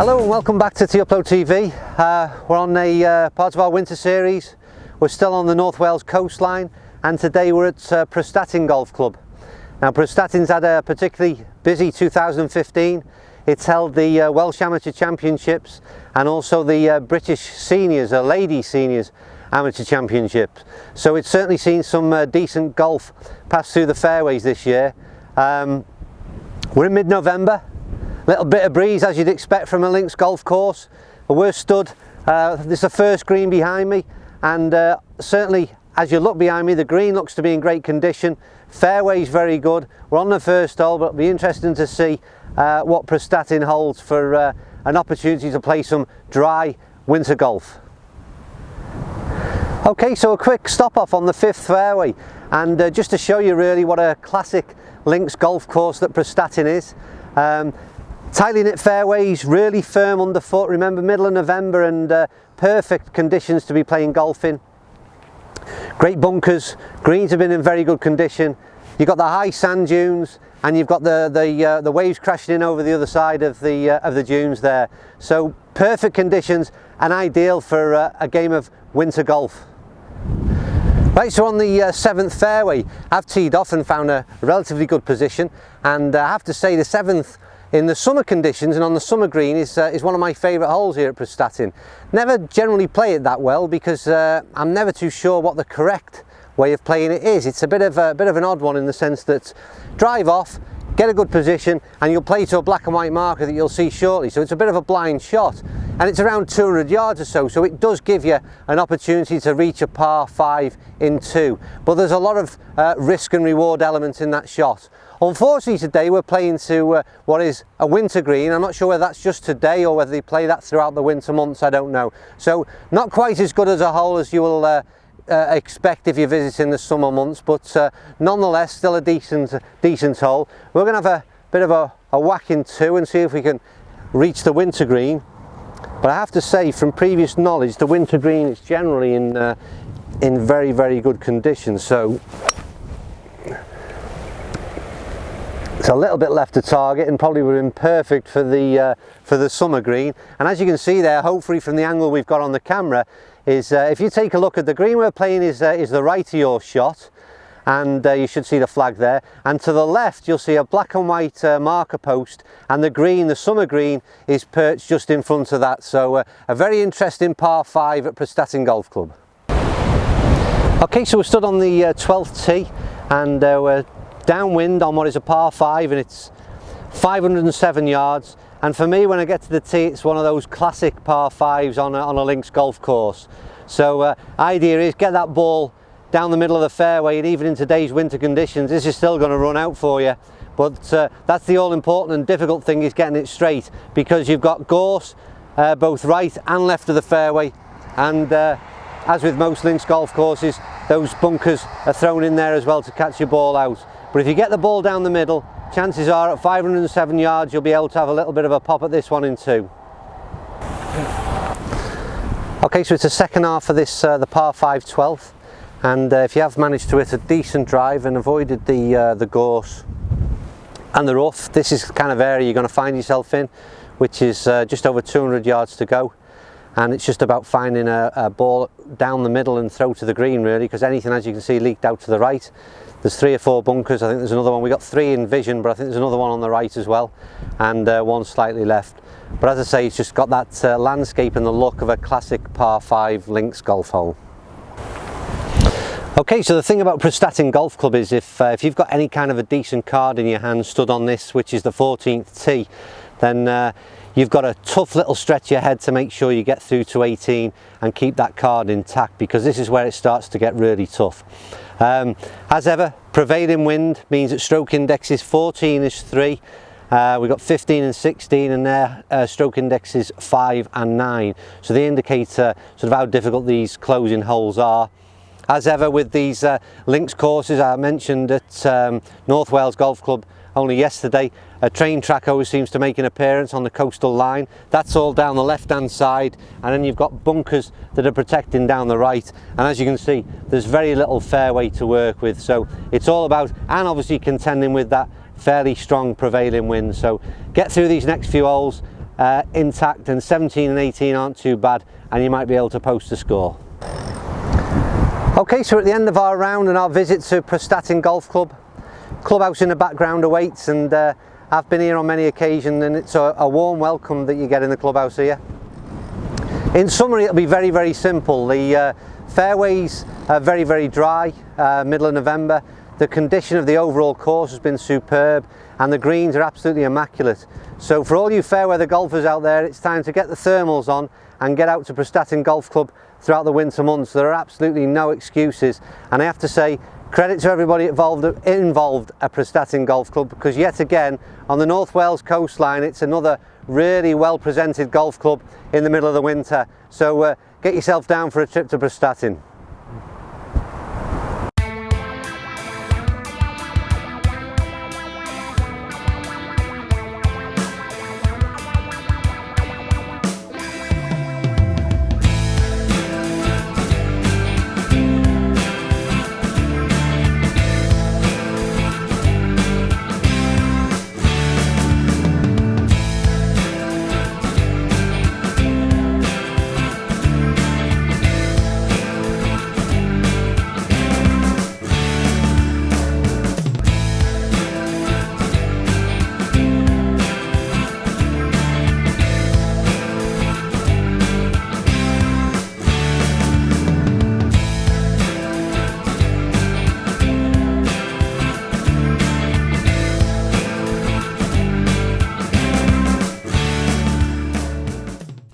Hello and welcome back to Upload TV. We're on a part of our winter series. We're still on the North Wales coastline, and today we're at Prestatyn Golf Club. Now Prestatyn's had a particularly busy 2015. It's held the Welsh Amateur Championships and also the British Seniors, Ladies Seniors Amateur Championships. So it's certainly seen some decent golf pass through the fairways this year. We're in mid-November. Little bit of breeze as you'd expect from a links golf course, but we're stood, this is the first green behind me, and certainly as you look behind me the green looks to be in great condition, fairway's very good. We're on the first hole, but it'll be interesting to see what Prestatyn holds for an opportunity to play some dry winter golf. Okay, so a quick stop off on the fifth fairway, and just to show you really what a classic links golf course that Prestatyn is. Tightly knit fairways, really firm underfoot. Remember, middle of November, and perfect conditions to be playing golf in. Great bunkers, greens have been in very good condition. You've got the high sand dunes, and you've got the waves crashing in over the other side of the dunes there. So perfect conditions and ideal for a game of winter golf. Right, so on the seventh fairway, I've teed off and found a relatively good position, and I have to say the seventh in the summer conditions and on the summer green is one of my favourite holes here at Prestatyn. Never generally play it that well because I'm never too sure what the correct way of playing it is. It's a bit of an odd one in the sense that drive off, get a good position, and you'll play to a black and white marker that you'll see shortly. So it's a bit of a blind shot, and it's around 200 yards or so. So it does give you an opportunity to reach a par 5 in 2. But there's a lot of risk and reward elements in that shot. Unfortunately today we're playing to what is a winter green. I'm not sure whether that's just today or whether they play that throughout the winter months, I don't know. So not quite as good as a hole as you will expect if you're visiting the summer months, but nonetheless still a decent hole. We're going to have a bit of a whack in 2 and see if we can reach the winter green. But I have to say, from previous knowledge, the winter green is generally in very, very good condition. So it's a little bit left to target, and probably would have been perfect for the summer green. And as you can see there, hopefully from the angle we've got on the camera, is if you take a look at the green we're playing is the right of your shot, and you should see the flag there. And to the left you'll see a black and white marker post, and the green, the summer green, is perched just in front of that. So a very interesting par 5 at Prestatyn Golf Club. Okay, so we're stood on the 12th tee, and we're downwind on what is a par 5, and it's 507 yards. And for me, when I get to the tee, it's one of those classic par 5s on a links golf course. So idea is get that ball down the middle of the fairway, and even in today's winter conditions this is still going to run out for you. But that's the all important and difficult thing, is getting it straight, because you've got gorse both right and left of the fairway, and as with most links golf courses, those bunkers are thrown in there as well to catch your ball out. But if you get the ball down the middle, chances are at 507 yards you'll be able to have a little bit of a pop at this one in 2. Okay, so it's the second half of this, the par 5 12th, and if you have managed to hit a decent drive and avoided the gorse and the rough, this is the kind of area you're going to find yourself in, which is just over 200 yards to go. And it's just about finding a ball down the middle and throw to the green really, because anything, as you can see, leaked out to the right. There's 3 or 4 bunkers. I think there's another one. We got 3 in vision, but I think there's another one on the right as well, and 1 slightly left. But as I say, it's just got that landscape and the look of a classic par 5 links golf hole. Okay, so the thing about Prestatyn Golf Club is if you've got any kind of a decent card in your hand stood on this, which is the 14th tee, then you've got a tough little stretch ahead to make sure you get through to 18 and keep that card intact, because this is where it starts to get really tough. As ever, prevailing wind means that stroke index is 14 is 3. We've got 15 and 16, and their stroke index is 5 and 9. So they indicate sort of how difficult these closing holes are. As ever with these links courses, I mentioned at North Wales Golf Club only yesterday, a train track always seems to make an appearance on the coastal line. That's all down the left hand side, and then you've got bunkers that are protecting down the right, and as you can see there's very little fairway to work with. So it's all about, and obviously contending with that fairly strong prevailing wind. So get through these next few holes, intact, and 17 and 18 aren't too bad, and you might be able to post a score. Okay, so at the end of our round and our visit to Prestatyn Golf Club, clubhouse in the background awaits, and I've been here on many occasions, and it's a warm welcome that you get in the clubhouse here. In summary, it'll be very, very simple. The fairways are very, very dry, middle of November. The condition of the overall course has been superb, and the greens are absolutely immaculate. So for all you fair weather golfers out there, it's time to get the thermals on and get out to Prestatyn Golf Club throughout the winter months. There are absolutely no excuses, and I have to say credit to everybody involved at Prestatyn Golf Club, because yet again on the North Wales coastline it's another really well presented golf club in the middle of the winter. So get yourself down for a trip to Prestatyn.